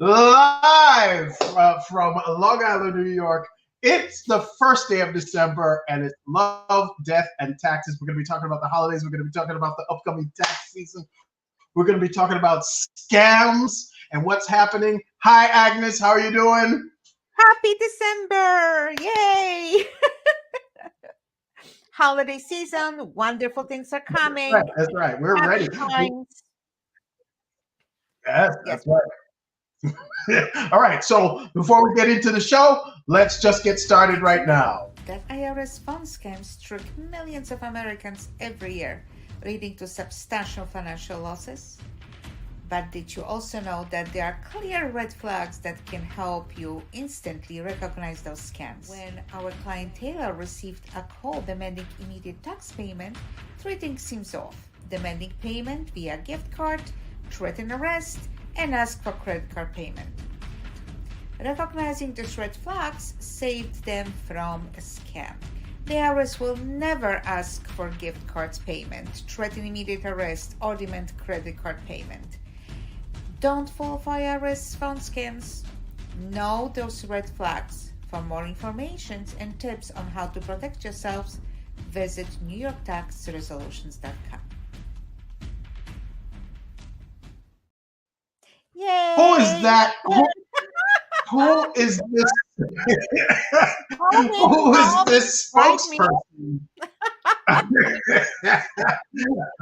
Live from Long Island, New York. It's the first day of December, and it's love, death, and taxes. We're going to be talking about the holidays. We're going to be talking about the upcoming tax season. We're going to be talking about scams and what's happening. Hi, Agnes. How are you doing? Happy December! Yay! Holiday season, wonderful things are Right, coming. that's right. We're ready. Happy times. Yes, Yes. that's right. All right. So before we get into the show, let's just get started Did you right know now. that IRS phone scams trick millions of Americans every year, leading to substantial financial losses? But did you also know that there are clear red flags that can help you instantly recognize those scams? When our client Taylor received a call demanding immediate tax payment, three things seems off: demanding payment via gift card, threaten arrest, and ask for credit card payment. Recognizing these red flags saved them from a scam. The IRS will never ask for gift cards payment, threaten immediate arrest, or demand credit card payment. Don't fall for IRS phone scams. Know those red flags. For more information and tips on how to protect yourselves, visit NewYorkTaxResolutions.com. Who is Yay! that? Who is this? Call me, Who is call me, this write me. spokesperson?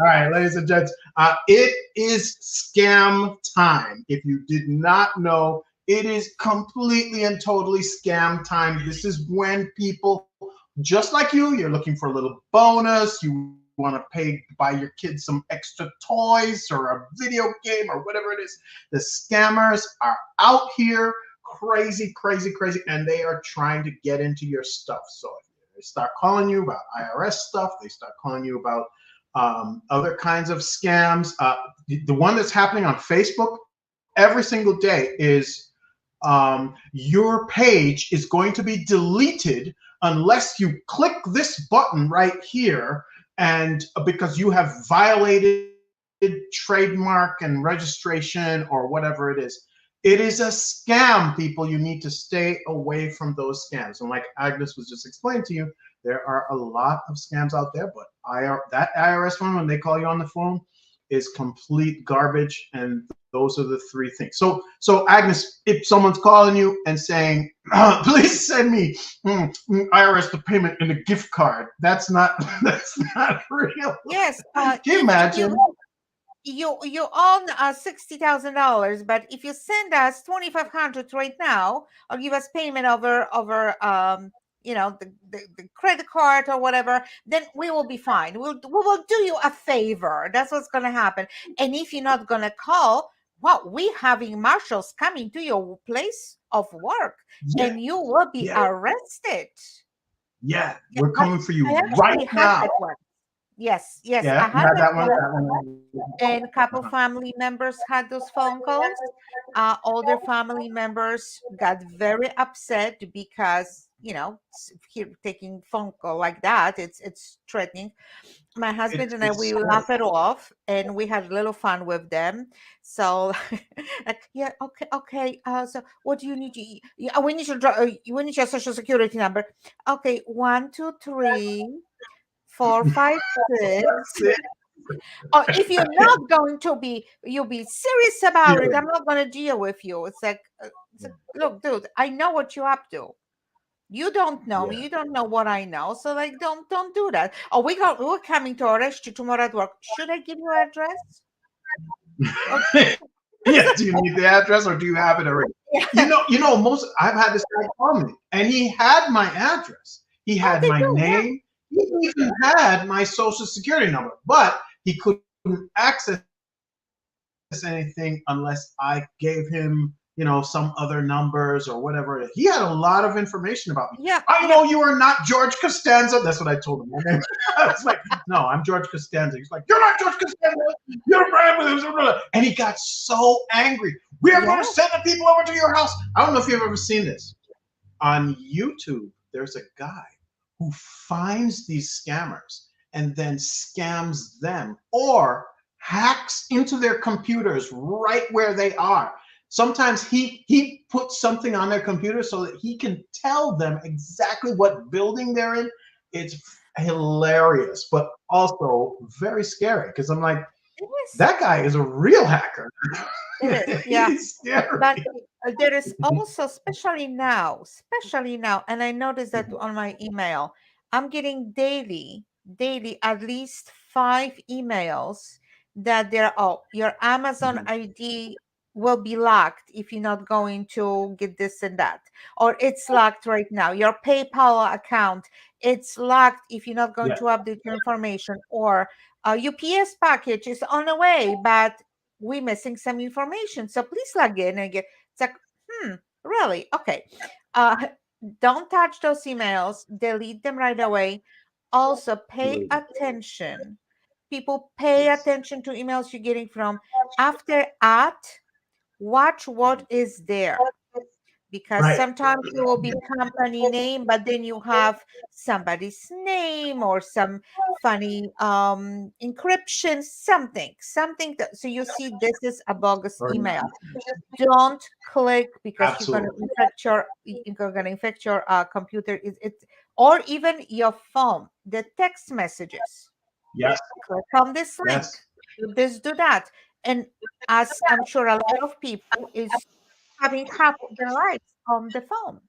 All right, ladies and gents, it is scam time. If you did not know, it is completely and totally scam time. This is when people, just like you're looking for a little bonus. You want to buy your kids some extra toys or a video game or whatever it is. The scammers are out here crazy, crazy, crazy, and they are trying to get into your stuff. So they start calling you about IRS stuff. They start calling you about other kinds of scams. The one that's happening on Facebook every single day is your page is going to be deleted unless you click this button right here, and because you have violated trademark and registration or whatever it is. It is a scam, people. You need to stay away from those scams. And like Agnes was just explaining to you, there are a lot of scams out there, but that IRS one, when they call you on the phone, is complete garbage. And those are the three things. So Agnes, if someone's calling you and saying, please send me IRS the payment in a gift card, that's not that's not real. Yes, Can you if imagine? you own $60,000, but if you send us 2,500 right now, or give us payment over the credit card or whatever, then we will be fine. We will do you a favor. That's what's gonna happen. And if you're not gonna call, well, we having marshals coming to your place of work, Yeah, and you will be yeah, arrested. yeah. Yeah, We're I, coming for I you right actually had now. that one. Yes, yes, I Yeah, you had had that that one. one, That one. and a couple Uh-huh. family members had those phone calls. Older family members got very upset because here taking phone call like that, it's threatening. My husband and I, It's we scary. laugh it off, and we had a little fun with them. So like, yeah, okay, okay, so what do you need to yeah, we need your social security number. Okay, 1 2 3 4 5 6. That's Or if you're not going to be, you'll be serious about it. it. I'm not going to deal with you. It's like, look, dude, I know what you're up to. You don't know me. Yeah. You don't know what I know. So like, don't do that. Oh, we're coming to arrest you tomorrow at work. Should I give you address? Oh, Yeah. Do you need the address or do you have it already? yeah. Most I've had this guy call me and he had my address. He Oh, had they my do. Yeah. name. He even had my social security number, but he couldn't access anything unless I gave him, some other numbers or whatever it is. He had a lot of information about me. I know you are not Yeah. George Yeah. Costanza. That's what I told him. My name. I was like, no, I'm George Costanza. He's like, you're not George Costanza. You're and he got so angry. We are going to send Yeah. the people over to your house. I don't know if you've ever seen this. On YouTube, there's a guy who finds these scammers and then scams them or hacks into their computers right where they are sometimes he puts something on their computer so that he can tell them exactly what building they're in. It's hilarious, but also very scary because I'm like, It is. that guy is a real hacker. It is. Yeah. He's scary. But there is also, especially now, and I noticed that on my email, I'm getting daily, at least 5 emails that they're, oh, your Amazon Mhm. ID will be locked if you're not going to get this and that, or it's locked right now. Your PayPal account, it's locked if you're not going Yeah, to update your information, or a UPS package is on the way, but we're missing some information. So please log in and get. It's like, really? Okay. Uh, don't touch those emails. Delete them right away. Also, pay absolutely. attention. People, pay Yes. attention to emails you're getting from after at. Watch what is there, because Right. sometimes it will be company name, but then you have somebody's name or some funny encryption, something that, so you see this is a bogus Or email. Don't click, because absolutely. you're going to infect your computer. Or even your phone, the text messages. Yes. Click on this link, Yes. do this, do that. And as I'm sure a lot of people is having half of their lives on the phone,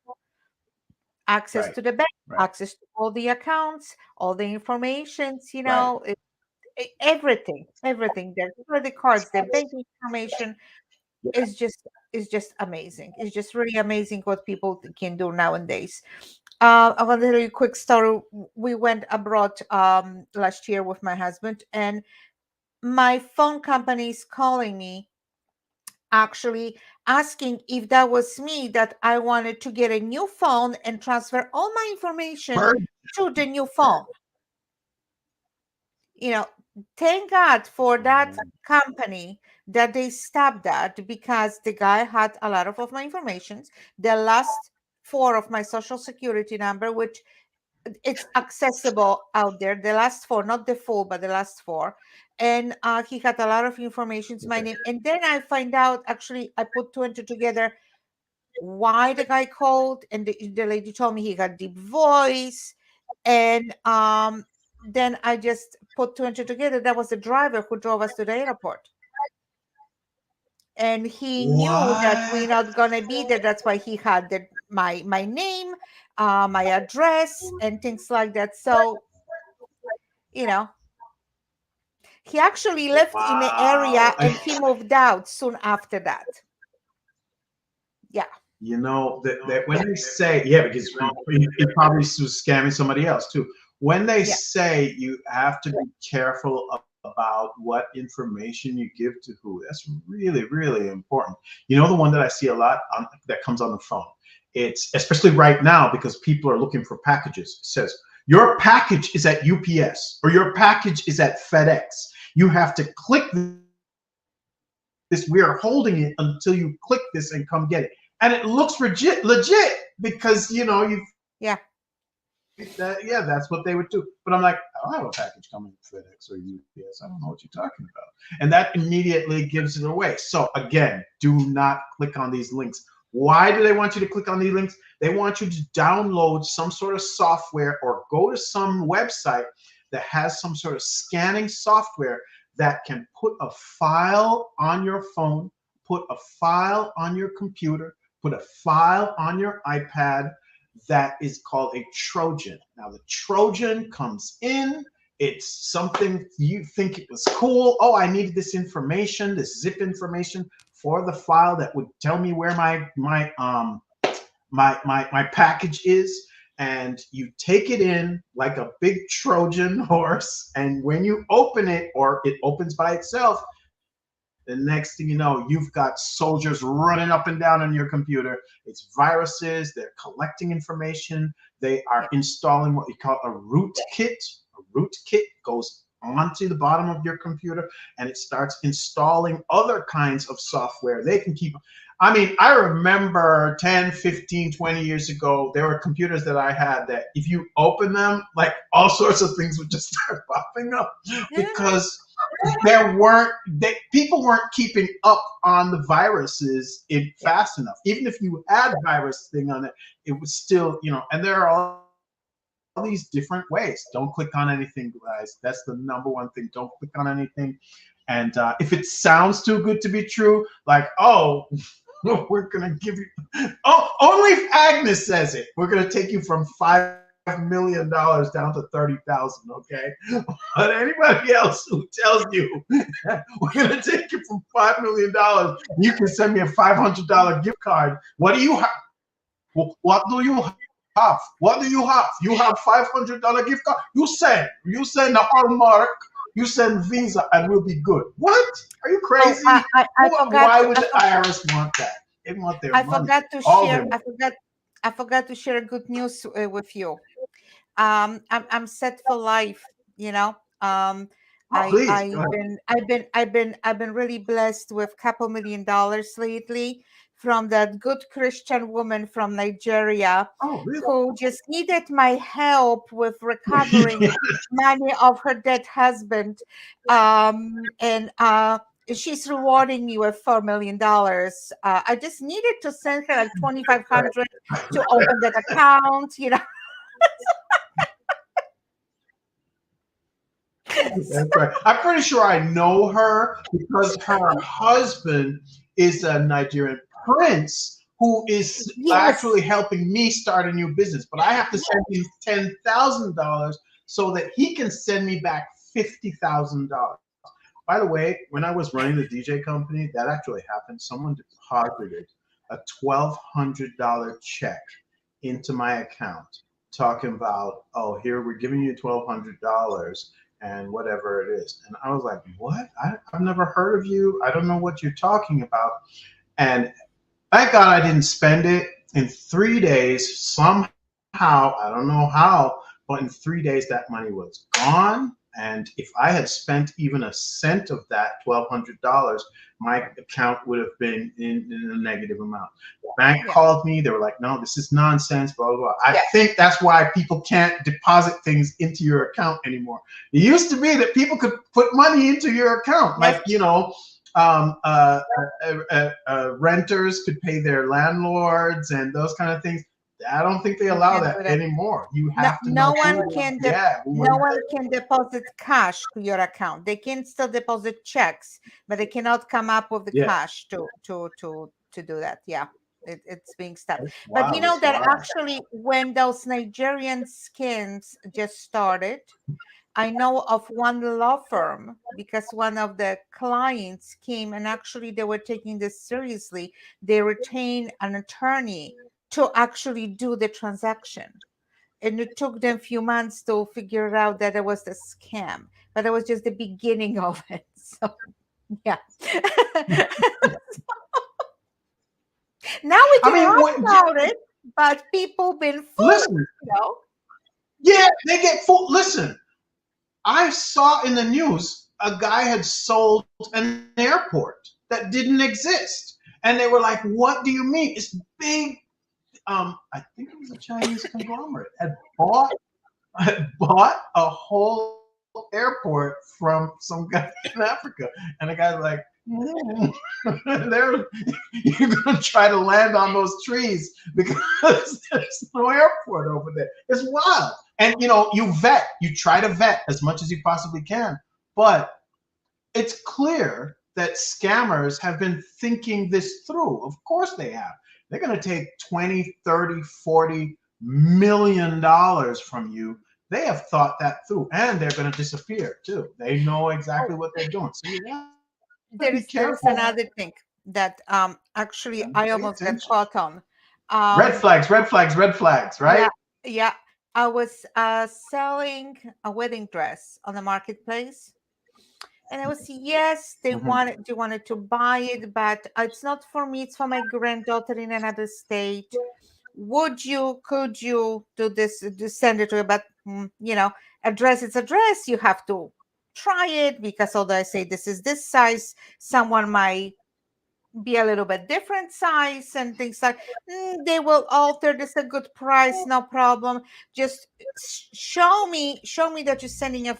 access Right. to the bank, Right. access to all the accounts, all the informations, Right. everything, their credit cards, their banking information Yeah. is just amazing. It's just really amazing what people can do nowadays. I want to tell you a quick story. We went abroad last year with my husband, and my phone company is calling me, actually asking if that was me, that I wanted to get a new phone and transfer all my information Bird. to the new phone. You know, thank God for that company that they stopped that, because the guy had a lot of my informations, the last four of my social security number, which it's accessible out there, the last four, not the full, but the last four. And he had a lot of information, my Okay. name. And then I find out, actually, I put two and two together, why the guy called. And the lady told me he had deep voice. And then I just put two and two together. That was the driver who drove us to the airport. And he knew that we're What? not gonna be there. That's why he had my name, my address, and things like that. So, you know, he actually lived in the area Wow. and he moved out soon after that. Yeah. You know that when they say, yeah, because he probably was scamming somebody else too. When they Yeah. say you have to be careful about what information you give to who, that's really, really important. You know, the one that I see a lot that comes on the phone. It's especially right now because people are looking for packages. It says your package is at UPS or your package is at FedEx. You have to click this. We are holding it until you click this and come get it. And it looks legit because you Yeah. that, yeah, that's what they would do. But I'm like, I don't have a package coming from FedEx or UPS. I don't know what you're talking about. And that immediately gives it away. So again, do not click on these links. Why do they want you to click on these links? They want you to download some sort of software or go to some website that has some sort of scanning software that can put a file on your phone, put a file on your computer, put a file on your iPad that is called a Trojan. Now, the Trojan comes in, it's something you think it was cool. Oh, I needed this information, this zip information for the file that would tell me where my package is. And you take it in like a big Trojan horse. And when you open it, or it opens by itself, the next thing you know, you've got soldiers running up and down on your computer. It's viruses, they're collecting information, they are Yeah. installing what you call a rootkit. A rootkit goes onto the bottom of your computer and it starts installing other kinds of software. They can keep, I mean, I remember 10, 15, 20 years ago, there were computers that I had that if you open them, like all sorts of things would just start popping up Mhm. because people weren't keeping up on the viruses in Yeah. fast enough. Even if you had virus thing on it, it was still, and there are all these different ways. Don't click on anything, guys. That's the number one thing. Don't click on anything. And if it sounds too good to be true, like, oh, we're gonna give you, oh, only if Agnes says it, we're gonna take you from $5 million down to 30,000. Okay, but anybody else who tells you we're gonna take you from $5 million, you can send me a $500 gift card. What do you have? What do you have? What do you have? You have $500 gift card. You send the Hallmark. You send Visa, and we'll be good. What? Are you Oh, crazy? I forgot. Why would the IRS want that? They want their I money, forgot to all share. their I money. forgot. I forgot to share good news with you. I'm set for life. You know. Oh, please go I've ahead. been I've been really blessed with couple $1 million lately from that good Christian woman from Nigeria Oh, really? who just needed my help with recovering money of her dead husband. And she's rewarding me with $4 million. I just needed to send her like 2,500 to open that account. That's right. I'm pretty sure I know her because her husband is a Nigerian prince who is Yes, actually helping me start a new business. But I have to send him $10,000 so that he can send me back $50,000. By the way, when I was running the DJ company, that actually happened. Someone deposited a $1,200 check into my account, talking about, oh, here we're giving you $1,200 and whatever it is. And I was like, what? I've never heard of you. I don't know what you're talking about. And thank God I didn't spend it. In 3 days. Somehow, I don't know how, but in 3 days that money was gone. And if I had spent even a cent of that $1,200, my account would have been in a negative amount. The bank yeah, called me. They were like, "No, this is nonsense." Blah blah blah. I yeah, think that's why people can't deposit things into your account anymore. It used to be that people could put money into your account, yes, like renters could pay their landlords and those kind of things. I don't think they you allow can that do that. anymore. You No, have to know who. no one can deposit cash to your account. They can still deposit checks, but they cannot come up with the Yeah, cash to do that. Yeah, it's being stopped. it's But you wild. know It's that wild. actually, when those Nigerian scams just started, I know of one law firm because one of the clients came and actually they were taking this seriously. They retained an attorney to actually do the transaction, and it took them a few months to figure out that it was a scam, but it was just the beginning of it. So yeah. Now we I can mean, laugh about it, but people been fooled, listen, you know. yeah, they get full. Listen, I saw in the news a guy had sold an airport that didn't exist, and they were like, "What do you mean? It's big." I think it was a Chinese conglomerate had bought a whole airport from some guy in Africa, and the guy's like, "Mm." They're you're gonna try to land on those trees because there's no airport over there. It's wild. And you try to vet as much as you possibly can, but it's clear that scammers have been thinking this through. Of course they have. They're going to take 20, 30, 40 million dollars from you. They have thought that through, and they're going to disappear too. They know Oh, exactly what they're doing. So you got to be there careful. is another thing that actually Pay I almost attention. got caught on. Red Um, flags, red flags, red flags, yeah, right? yeah. I was selling a wedding dress on the marketplace, and I was, yes, Mhm. they wanted to buy it, but it's not for me. It's for my granddaughter in another state. Could you do this? Just send it to her, but address it's address. You have to try it because although I say this is this size, someone might be a little bit different size and things like they will alter this a good price, no problem. Just show me that you're sending a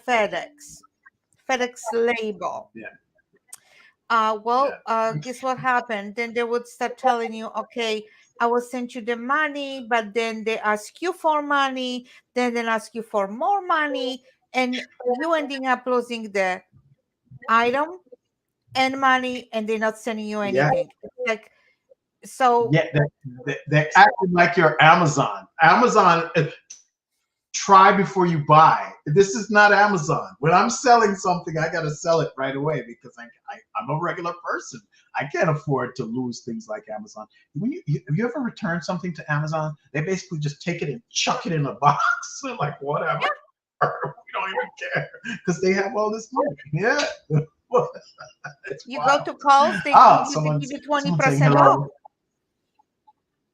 FedEx label. Yeah. Well, Yeah. guess what happened? Then they would start telling you, okay, I will send you the money, but then they ask you for money, then they ask you for more money, and you ending up losing the item and money, and they're not sending you Yeah. anything. It's like, so Yeah. They're acting like you're Amazon. Amazon, try before you buy. This is not Amazon. When I'm selling something, I got to sell it right away because I'm a regular person. I can't afford to lose things like Amazon. Have you ever returned something to Amazon? They basically just take it and chuck it in a box. Like, whatever. yeah, We don't even care because they have all this money. Yeah. It's you go wild. to Kohl's, Ah, they someone's give you someone's saying 20% off. hello.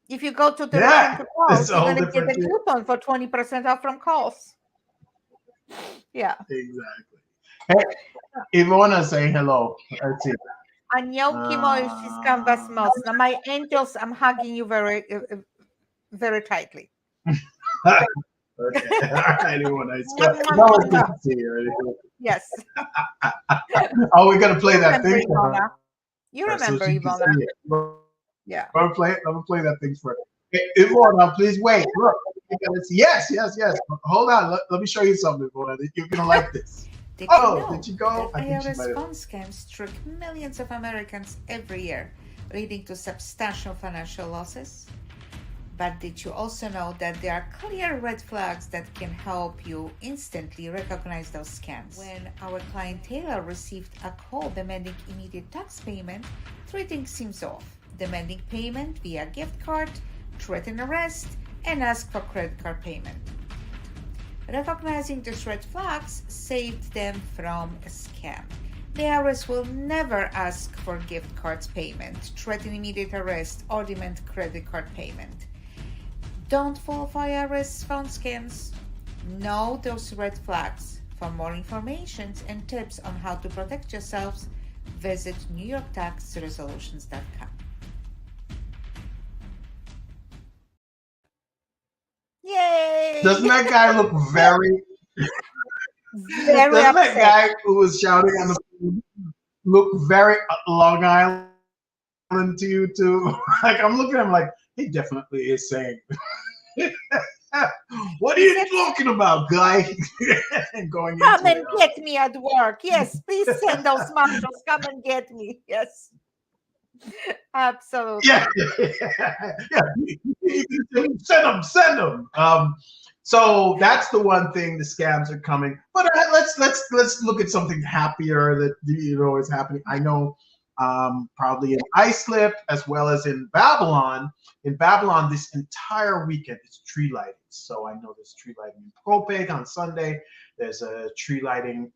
If you go to the return Yeah, to it's Kohl's, a you're whole gonna get different a thing. coupon for 20% off from Kohl's. Yeah. Exactly. Hey, Ivona saying hello. Let's see. Aniołki moje ściskam was mocno. My angels, I'm hugging you very, very tightly. Okay. All right, Ivona. Mwah, That mwah, was mwah, good mwah. to see you. Yes. Oh, we're gonna play You that remember thing for her Ivona. so she can see You remember it. Ivona. Yeah. I'm gonna play that thing for her. Hey, Ivona, please wait. Look, you gotta see. Yes, yes, yes. Hold on. Let me show you something, Ivona. You're gonna like this. Did you Oh, did know she go? that I think she IRS might have. phone scams trick millions of Americans every year, leading to substantial financial losses? But did you also know that there are clear red flags that can help you instantly recognize those scams? When our client Taylor received a call demanding immediate tax payment, three things seems off: demanding payment via gift card, threaten arrest, and ask for credit card payment. Recognizing these red flags saved them from a scam. The IRS will never ask for gift cards payment, threaten immediate arrest, or demand credit card payment. Don't fall for IRS phone scams. Know those red flags. For more information and tips on how to protect yourselves, visit NewYorkTaxResolutions.com. Doesn't Yay! that guy look very? Very Doesn't that upset. guy who was shouting on the phone look very Long Island to you too? Like I'm looking at him like he definitely is saying, "What are you He said, talking about, guy?" And going into come it. and get me at work. Yes, please send those marshals. Come and get me. Yes, Yeah, absolutely. yeah. Send them, send them. So that's the one thing. The scams are coming, but let's look at something happier that is happening. I know, probably in Islip as well as in Babylon. In Babylon, this entire weekend is tree lighting. So I know there's tree lighting in Propeg on Sunday. There's a tree lighting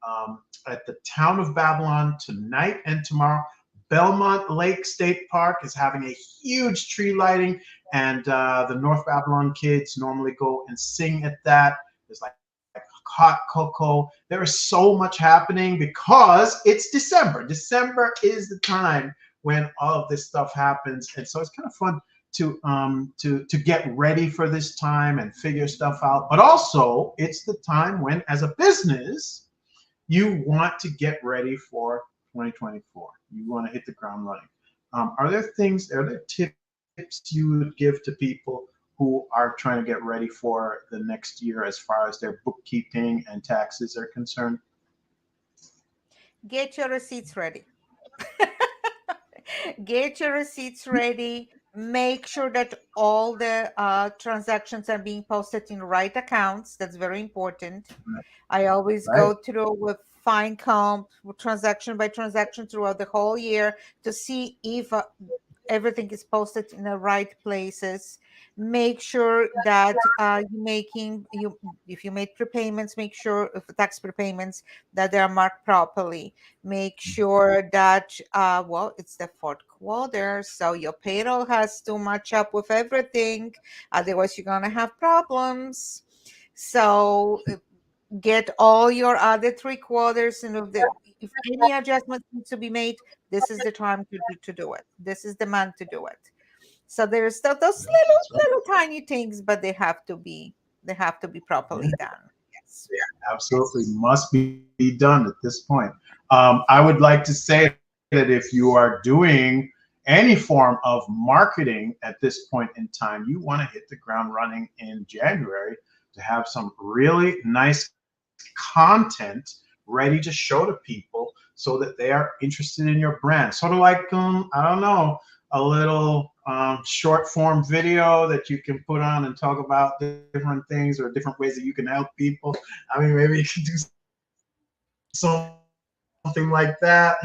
at the town of Babylon tonight and tomorrow. Belmont Lake State Park is having a huge tree lighting, and the North Babylon kids normally go and sing at that. There's like hot cocoa. There is so much happening because it's December. December is the time when all of this stuff happens, and so it's kind of fun to get ready for this time and figure stuff out. But also, it's the time when, as a business, you want to get ready for 2024. You want to hit the ground running. Are there tips you would give to people who are trying to get ready for the next year as far as their bookkeeping and taxes are concerned? Get your receipts ready. Get your receipts ready. Make sure that all the transactions are being posted in right accounts. That's very important. I always Right? go through with fine comb transaction by transaction throughout the whole year to see if everything is posted in the right places. Make sure that you making you if you made prepayments, make sure if tax prepayments that they are marked properly. Make sure that well, it's the fourth quarter, so your payroll has to match up with everything. Otherwise, you're gonna have problems. So get all your other three quarters, and if any adjustments need to be made, this is the time to do it. This is the month to do it. So there's those That's right. little tiny things, but they have to be properly done. Absolutely must be done at this point. I would like to say that if you are doing any form of marketing at this point in time, you want to hit the ground running in January to have some really nice content ready to show to people so that they are interested in your brand. Sort of like, I don't know, a little short form video that you can put on and talk about different things or different ways that you can help people. I mean, maybe you can do something like that.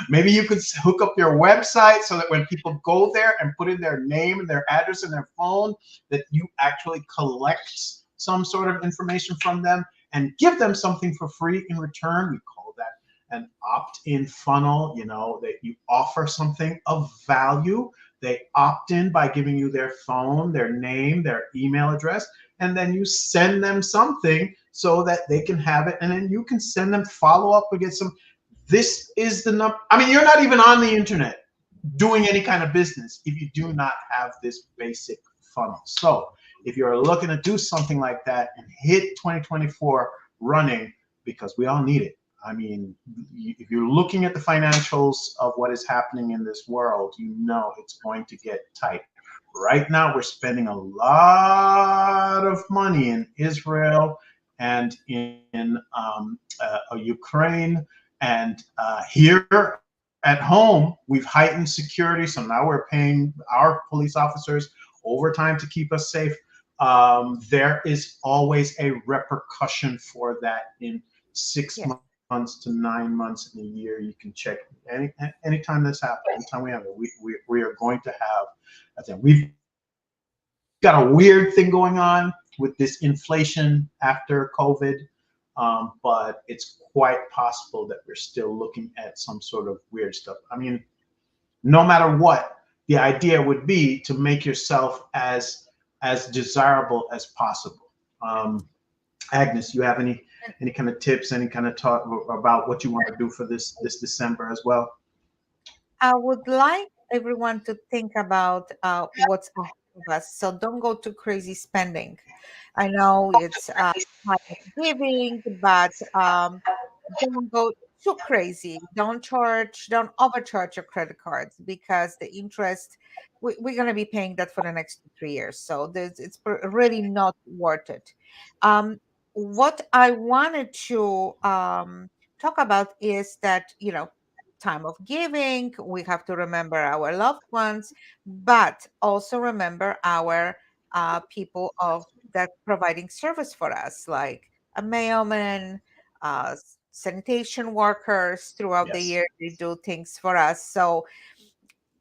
Maybe you could hook up your website so that when people go there and put in their name and their address and their phone, that you actually collect some sort of information from them and give them something for free in return. We call that an opt-in funnel, that you offer something of value. They opt in by giving you their phone, their name, their email address, and then you send them something so that they can have it, and then you can send them follow-up and get some. This is the number. I mean, you're not even on the internet doing any kind of business if you do not have this basic funnel. So if you're looking to do something like that and hit 2024 running, because we all need it. I mean, if you're looking at the financials of what is happening in this world, you know it's going to get tight. Right now, we're spending a lot of money in Israel and in Ukraine, and here at home, we've heightened security. So now we're paying our police officers overtime to keep us safe. There is always a repercussion for that in six Yes. months to 9 months in a year. You can check anytime this happens, anytime we have it. We are going to have a thing. We've got a weird thing going on with this inflation after COVID, but it's quite possible that we're still looking at some sort of weird stuff. I mean, no matter what, the idea would be to make yourself as desirable as possible. Um, Agnes, you have any kind of tips, any kind of talk about what you want to do for this December as well? I would like everyone to think about what's ahead of us. So don't go too crazy spending. I know it's time of giving, but don't go too crazy. Don't overcharge your credit cards because the interest, we're going to be paying that for the next 2, 3 years. So really not worth it. Um, what I wanted to talk about is that, time of giving, we have to remember our loved ones, but also remember our people of that providing service for us, like a mailman, sanitation workers throughout the year. Yes. They do things for us. So,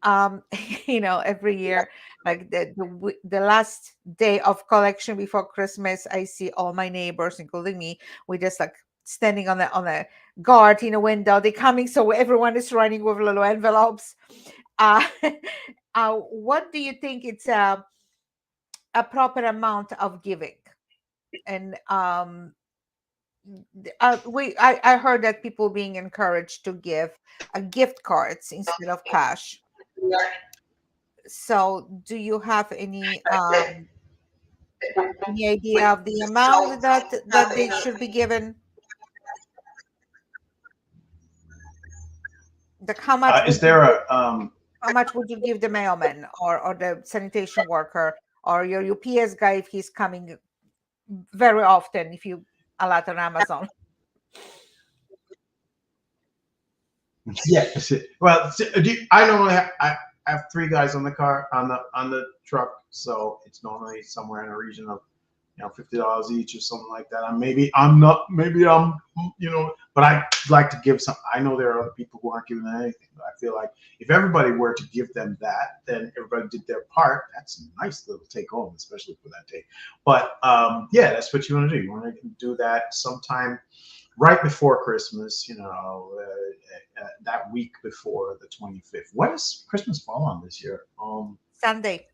um, every year, like the last day of collection before Christmas, I see all my neighbors, including me, we just like standing on the guard in a window. They're coming, so everyone is running with little envelopes. Uh, what do you think it's a proper amount of giving? And I heard that people being encouraged to give gift cards instead of cash. So do you have any idea of the amount that they should be given? Like Is there a how much would you give the mailman or the sanitation worker or your UPS guy if he's coming very often, if you a lot on Amazon? yeah? Well, I normally I have three guys on the car on the truck, so it's normally somewhere in a region of $50 each or something like that. Maybe I'm not, maybe I'm, but I like to give some. I know there are other people who aren't giving them anything, but I feel like if everybody were to give them that, then everybody did their part. That's a nice little take home, especially for that day. But yeah, that's what you want to do. You want to do that sometime right before Christmas, that week before the 25th. What does Christmas fall on this year? Sunday.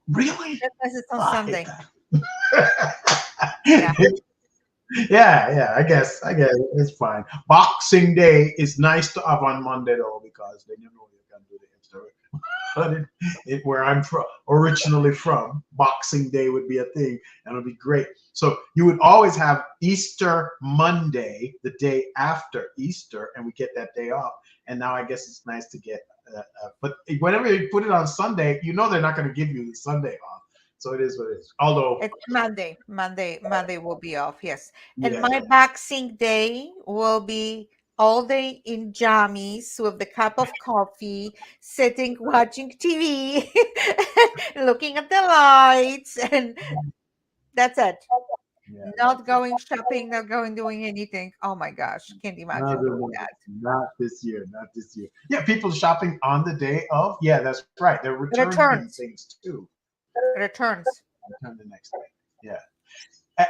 Really? Because it's on Oh, I hate Sunday. Yeah. that. Yeah. I guess it's fine. Boxing Day is nice to have on Monday though, because then you know you can do the extra. But where I'm from, originally from, Boxing Day would be a thing, and it'd be great. So you would always have Easter Monday, the day after Easter, and we get that day off. And now I guess it's nice to get, but whenever you put it on Sunday, they're not going to give you the Sunday off. So it is what it is. Although, It's Monday. Monday will be off, yes. And yeah, my Boxing Day will be all day in jammies with the cup of coffee, sitting watching TV, looking at the lights, and that's it. yeah, Not going shopping, not going doing anything. Oh my gosh, can't no, imagine no, doing no, that. not this year, not this year. Yeah, people shopping on the day of. Yeah, that's right. They're returning Returns, things too. returns. Return the next day. Yeah. Uh,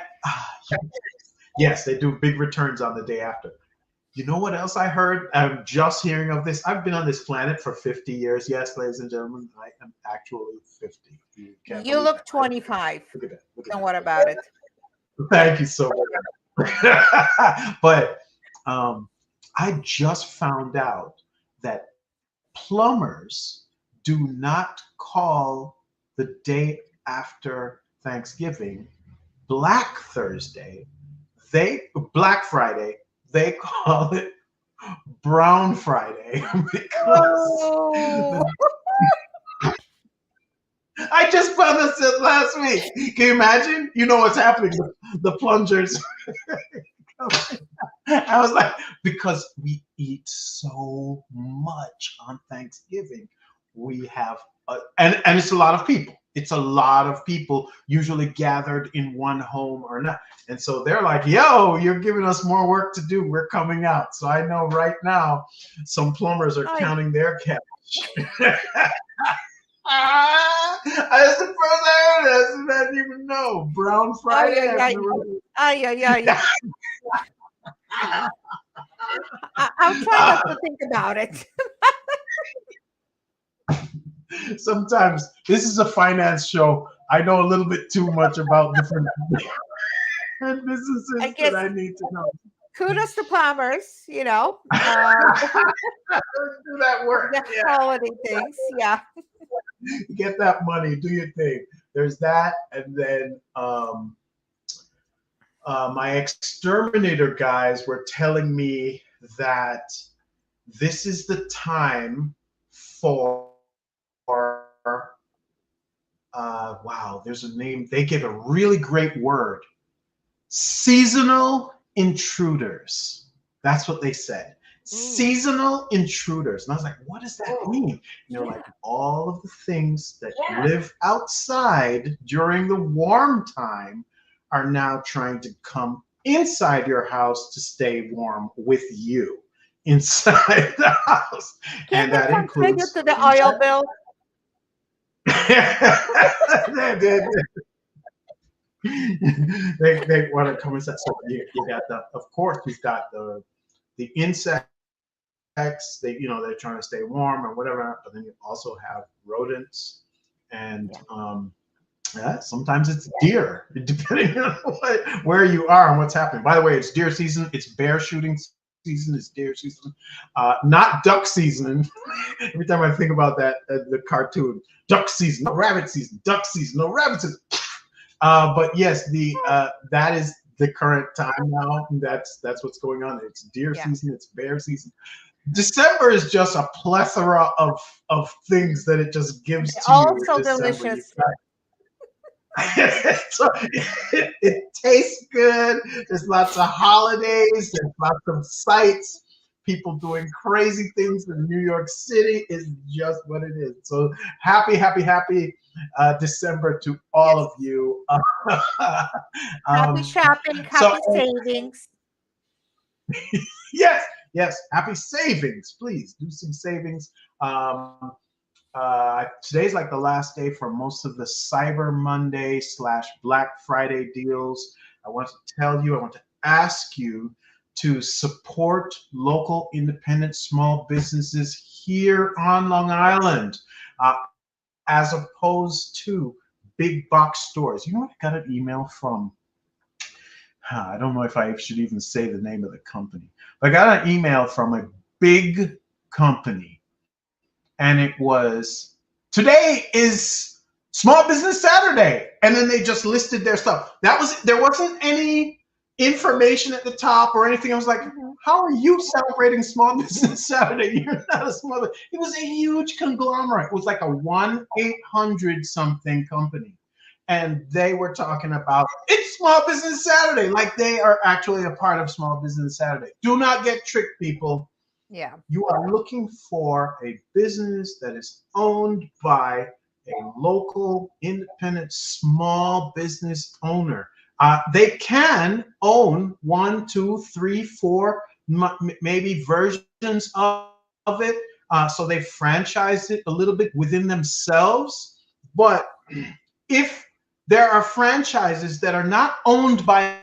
yeah. Yes, they do big returns on the day after. You know what else I heard? I'm just hearing of this. I've been on this planet for 50 years. Yes, ladies and gentlemen, I am actually 50. You can't You believe look that, right? 25. Look at that. Look at Don't that. worry about it. Thank you so much. But um, I just found out that plumbers do not call the day after Thanksgiving Black Thursday. Black Friday. They call it Brown Friday because Oh, I just found this out last week. Can you imagine? You know what's happening? The plungers. I was like, because we eat so much on Thanksgiving, we have, and it's a lot of people. It's a lot of people usually gathered in one home or not. And so they're like, yo, you're giving us more work to do. We're coming out. So I know right now some plumbers are ay, counting their cash. That's the first I heard of this. I didn't even know. Brown ay, Friday? ay, I've ay, never ay, ay, ay. I'll try not to think about it. Sometimes this is a finance show. I know a little bit too much about different I businesses that guess I need to know. kudos to plumbers, Do that work. the Yeah. holiday things. Yeah. Get that money. Do your thing. There's that. And then my exterminator guys were telling me that this is the time for wow, there's a name. They give a really great word. Seasonal intruders. That's what they said. Ooh. Seasonal intruders. And I was like, what does that mean? And they're like, all of the things that live outside during the warm time are now trying to come inside your house to stay warm with you inside the house. Can And they that contribute includes to the oil bill? they want to come inside. So you got the, of course, we've got the insects. They're trying to stay warm or whatever. But then you also have rodents, and yeah, sometimes it's deer, depending on where you are and what's happening. By the way, it's deer season. It's bear shooting season. It's deer season, not duck season. Every time I think about that, the cartoon, duck season, no rabbit season, duck season, no rabbit season. But yes, that is the current time now. That's what's going on. It's deer season. It's bear season. December is just a plethora of things that it just gives to you in Also December. delicious. So it tastes good. There's lots of holidays. There's lots of sights. People doing crazy things in New York City is just what it is. So happy December to all of you. Happy shopping, happy savings. Yes, happy savings. Please do some savings. Today's like the last day for most of the Cyber Monday / Black Friday deals. I want to ask you to support local independent small businesses here on Long Island, as opposed to big box stores. You know what? I got an email from, I don't know if I should even say the name of the company, but I got an email from a big company, and it was today is Small Business Saturday, and then they just listed their stuff. There wasn't any information at the top or anything. I was like, Mhm. how are you celebrating Small Business Saturday? You're not a small. It was a huge conglomerate. It was like a 1-800 something company, and they were talking about it's Small Business Saturday, like they are actually a part of Small Business Saturday. Do not get tricked, people. Yeah. You are looking for a business that is owned by a local, independent, small business owner. They can own one, two, three, four, maybe versions of it. So they franchise it a little bit within themselves. But if there are franchises that are not owned by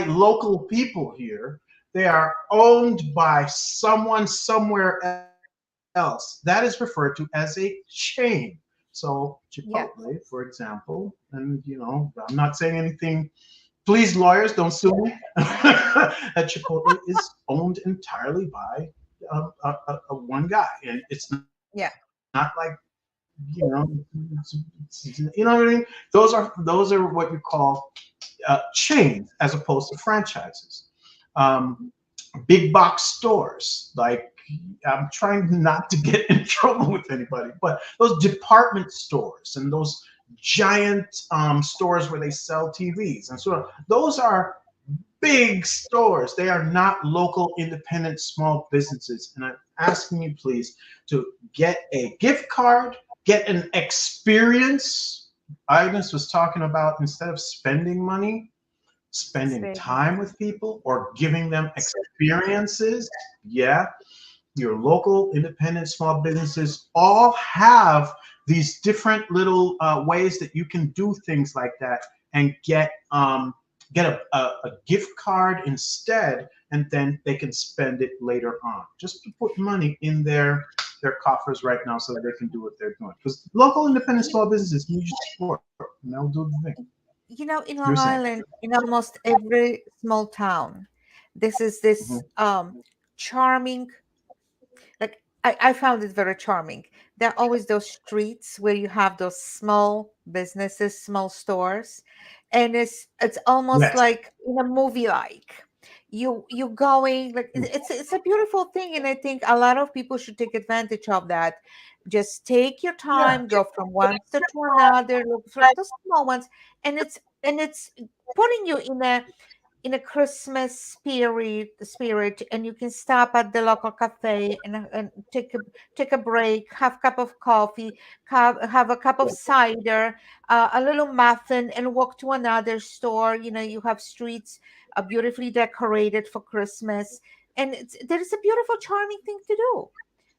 local people here, they are owned by someone somewhere else. That is referred to as a chain. So Chipotle, for Yes. example, and I'm not saying anything. Please, lawyers, don't sue me. That Chipotle is owned entirely by one guy, and it's not like Yeah. you know what I mean. Those are what you call chains as opposed to franchises. Um, Big box stores. Like I'm trying not to get in trouble with anybody, but those department stores and those giant stores where they sell TVs and so on, those are big stores. They are not local, independent, small businesses. And I'm asking you, please, to get a gift card, get an experience. Agnes was talking about instead of spending money, spending Experience. time with people or giving them experiences. Yeah, your local independent small businesses all have these different little ways that you can do things like that and get a gift card instead, and then they can spend it later on. Just to put money in their coffers right now so that they can do what they're doing. Because local independent You, small businesses need your support, and they'll do the thing. in You're Long saying. Island, in almost every small town, this is this Mhm. charming, like I found it very charming. There are always those streets where you have those small businesses, small stores, and it's almost Yes. like in a movie. Like you going, like it's a beautiful thing, and I think a lot of people should take advantage of that. Just take your Yeah. time, go from one store to another, look for those small ones, and it's putting you in a Christmas spirit, and you can stop at the local cafe and take a break, have a cup of coffee, have a cup of cider, a little muffin, and walk to another store. You have streets beautifully decorated for Christmas, and there is a beautiful, charming thing to do,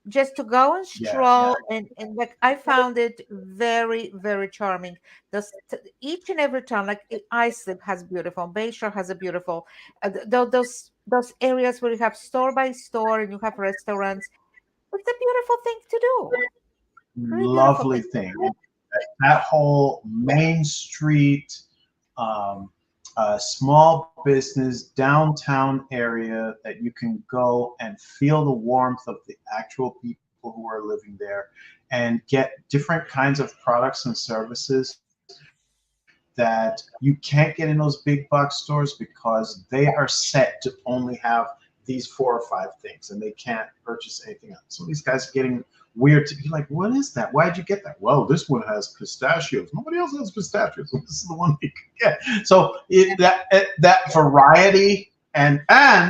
just to go and Yeah. stroll, and like I found it very, very charming. Each and every town, like Islip has beautiful, Bayshore has a beautiful, those areas where you have store by store and you have restaurants. It's a beautiful thing to do. Really beautiful Lovely thing to thing. do. And that whole Main Street, um, small business downtown area that you can go and feel the warmth of the actual people who are living there and get different kinds of products and services that you can't get in those big box stores because they are set to only have these 4 or 5 things and they can't purchase anything else. Some of these guys are getting weird. You're like, what is that? Why'd you get that? Well, this one has pistachios. Nobody else has pistachios. So this is the one we could get. So that variety and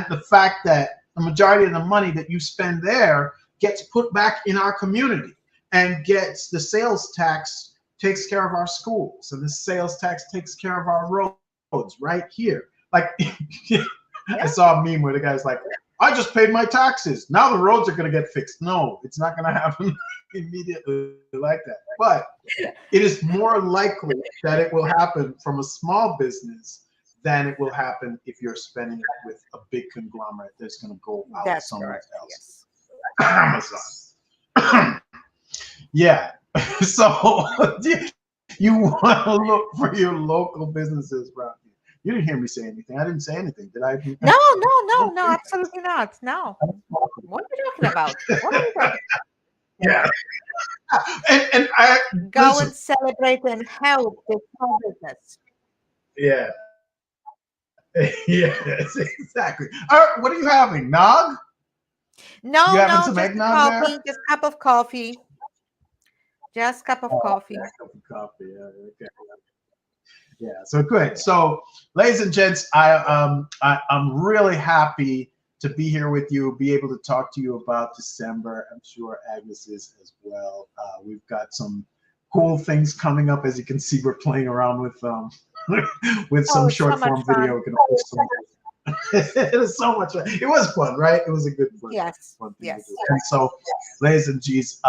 the fact that the majority of the money that you spend there gets put back in our community and gets the sales tax takes care of our schools and the sales tax takes care of our roads right here. Like I saw a Yeah, meme where the guy's like, I just paid my taxes. Now the roads are going to get fixed. No, it's not going to happen immediately like that. But it is more likely that it will happen from a small business than it will happen if you're spending it with a big conglomerate that's going to go out that's somewhere correct. else. Yes. Amazon. Yeah. So you want to look for your local businesses around here. You didn't hear me say anything. I didn't say anything, did I? No, no, no, no, Okay. absolutely not. No. What are we talking about? What are we talking? Yeah. And I Go listen. and celebrate and help the small business. Yeah. Yes, exactly. All right, what are you having? Nog? You No, having no, some just a eggnog there? coffee, just cup of coffee. Just cup of Oh, coffee. okay. Cup of coffee. Yeah, okay. Yeah. So good. So, ladies and gents, I'm really happy to be here with you, be able to talk to you about December. I'm sure Agnes is as well. We've got some cool things coming up. As you can see, we're playing around with with Oh, some it's so short much form video. fun. We're gonna post some. It was so much fun. It was fun, right? It was a good Yes, fun thing to do. yes. And so, ladies and G's,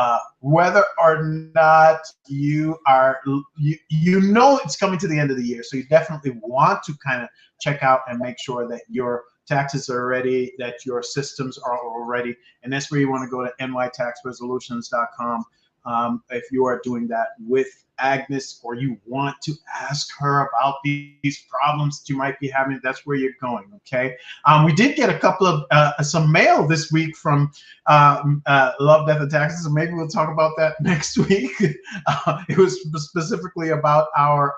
whether or not you know it's coming to the end of the year, so you definitely want to kind of check out and make sure that your taxes are ready, that your systems are all ready, and that's where you want to go to nytaxresolutions.com. If you are doing that with Agnes, or you want to ask her about these problems that you might be having, that's where you're going. Okay. We did get a couple of some mail this week from Love, Death, and Taxes, so maybe we'll talk about that next week. It was specifically about our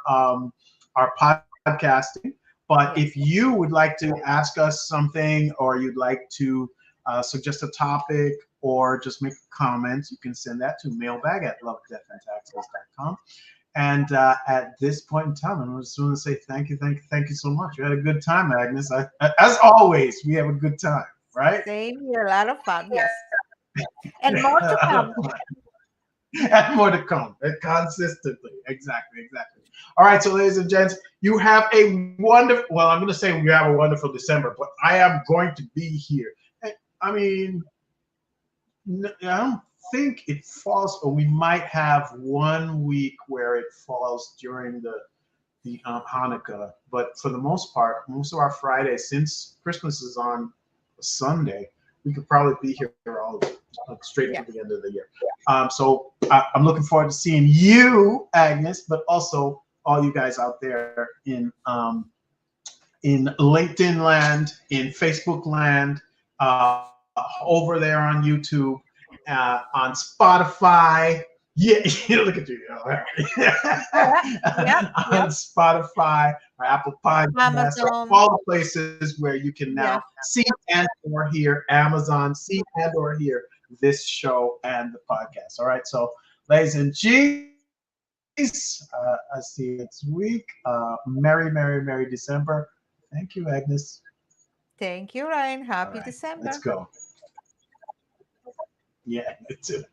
podcasting. But if Yes. you would like to ask us something, or you'd like to suggest a topic, or just make a comment, you can send that to mailbag at lovedeathandtaxes.com. And at this point in time, I just want to say thank you so much. You had a good time, Agnes. As always, we have a good time, right? Same here. A lot of fun. Yes. And more to come. And more to come, consistently. Exactly, exactly. All right, so ladies and gents, you have a wonderful. Well, I'm going to say you have a wonderful December, but I am going to be here. I mean, I don't think it falls, or we might have one week where it falls during the Hanukkah. But for the most part, most of our Fridays, since Christmas is on a Sunday, we could probably be here all straight to Yeah. the end of the year. So I'm looking forward to seeing you, Agnes, but also all you guys out there in LinkedIn land, in Facebook land, over there on YouTube, on Spotify. Yeah, look at you. Yeah. Yep. On Yep. Spotify or Apple Podcasts, or Amazon. all the places where you can now Yeah. see and or hear Amazon, see and or hear this show and the podcast. All right, so ladies and G's, I see you next week. Merry December. Thank you, Agnes. Thank you, Ryan. All Happy right, let's December. go. Yeah, me too.